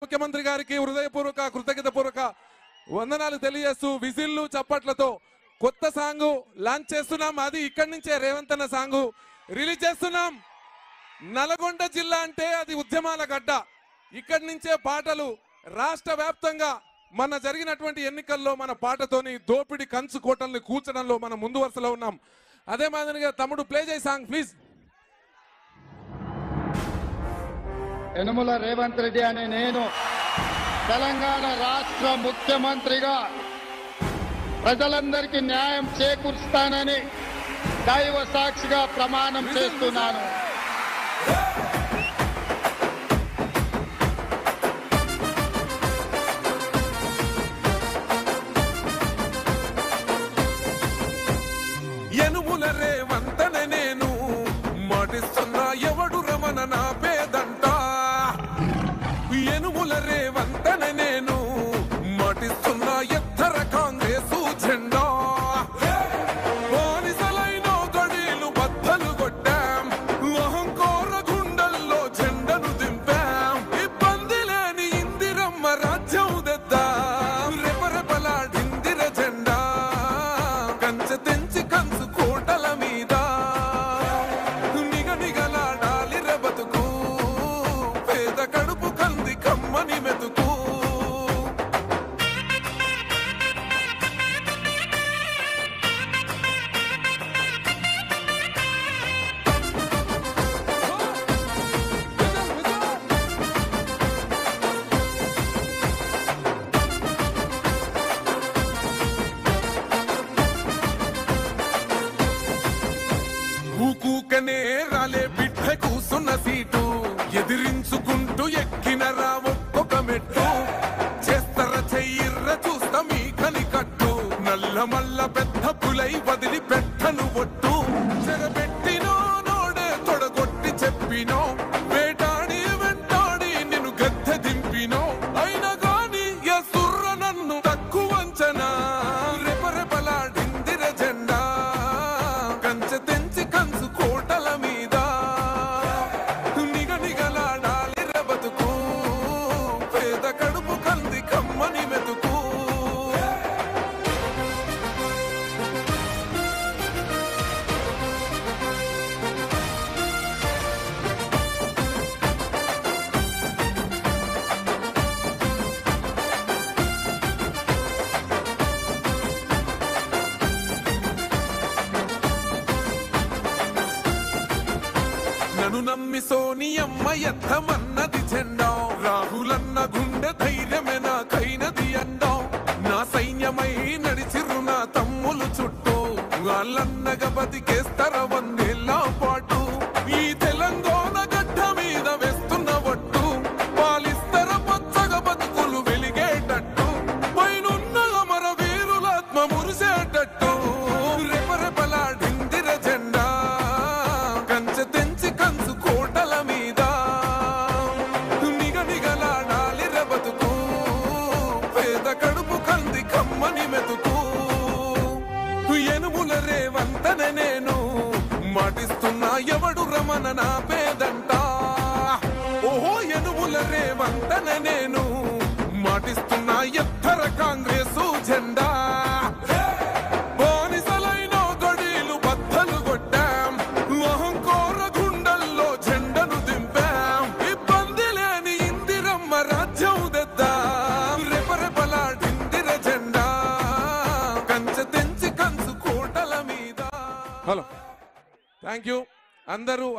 ముఖ్యమంత్రి గారికి హృదయపూర్వక కృతజ్ఞతాపూర్వక వందనాలు తెలియజేస్తూ విజిల్లు చప్పట్లతో కొత్త సాంగ్ లాంచ్ చేస్తున్నాం. అది ఇక్కడి నుంచే రేవంత్ అన్న సాంగ్ రిలీజ్ చేస్తున్నాం. నల్గొండ జిల్లా అంటే అది ఉద్యమాల గడ్డ. ఇక్కడి నుంచే పాటలు రాష్ట్ర వ్యాప్తంగా మన జరిగినటువంటి ఎన్నికల్లో మన పాటతోని దోపిడి కంచు కోటల్ని కూర్చడంలో మనం ముందు వరుసలో ఉన్నాం. అదే మాదిరిగా తమ్ముడు ప్లే చేయి సాంగ్ ప్లీజ్. యనుమల రేవంత్ రెడ్డి అనే నేను తెలంగాణ రాష్ట్ర ముఖ్యమంత్రిగా ప్రజలందరికీ న్యాయం చేకూరుస్తానని దైవ సాక్షిగా ప్రమాణం చేస్తున్నాను. యనుమల రేవంత్ అనే నేను మాటిస్తున్నా ఎవడు రమణ నా పేదంట. యనుమల రేవంత్ అనే నేను మాటిస్తున్నా ఎత్తర కాంగ్రెసు జెండా. బానిసలైన గడీలు బద్దలు కొట్టాం, అహంకార గుండెల్లో జెండను దింపాం. ఇబ్బంది లేని ఇందిరమ్మ రాజ్యం తెద్దాం. రెపరెపలాడిందిర జెండా కంచె తెంచి కంచు కోటల మీద నిగనిగలాడాలి బతుకు. పేద కడుపు కంది కమ్మని మెతుకు. ఊకూకనే రాలే బిడ్డ కూసున్న సీటు ఎదిరించుకుంటూ ఎక్కినరా ఒక్కొక్క మెట్టు. చేస్తర చెయ్యిర్ర చూస్తా మీ కని కట్టు. నల్ల మల్ల పెద్ద పులై వదిలి పెట్టను ఒట్టు. చెరబెట్టినో నోడే తొడగొట్టి చెప్పినో, వేటాడి వెంటాడి నిన్ను గద్దె దింపినో. అయినా గాని ఎసుర్ర నన్ను తక్కువంచనా. రెపరెపలాడిందిర జెండా కంచె తెంచి కంచు కోటల మీద నిగనిగలాడాలి బతుకు. పేద కడుపు కంది కమ్మని మెతుకు. నన్ను నమ్మి సోనియమ్మ ఎత్తమన్నది జెండా. రాహులన్న గుండె ధైర్యమే నాకైనది అండా. నా సైన్యమై నడిచిరు నా తమ్ములు చుట్టూ. వాళ్ళన్నగా బతికేస్తర వందేళ్ల పాటు. ఈ తెలంగాణ గడ్డ మీద వేస్తున్న ఒట్టు. పాలిస్తర పచ్చగా బతుకులు వెలిగేటట్టు. పైనున్న అమర వీరులాత్మ మురిసేటట్టు. రెపరెపలాడిందిర జెండా కంచె తెంచి కంచు కోటల మీద నిగనిగలాడాలి బతుకు. పేద కడుపు కంది కమ్మని మెతుకు. యనుమల రేవంత్ అనే నేను మాటిస్తున్నా ఎవడు రమణ నా పేదంట. ఓహో యనుమల రేవంత్ అనే నేను మాటిస్తున్నా ఎత్తర కాంగ్రెసు జెండా. బానిసలైన గడీలు బద్దలు కొట్టాం, అహంకార గుండెల్లో జెండను దింపాం. ఇబ్బంది లేని ఇందిరమ్మ రాజ్యం తెద్దాం. రెపరెపలాడిందిర జెండా కంచె తెంచి కంచు కోటల మీద. హలో థ్యాంక్ యూ అందరూ.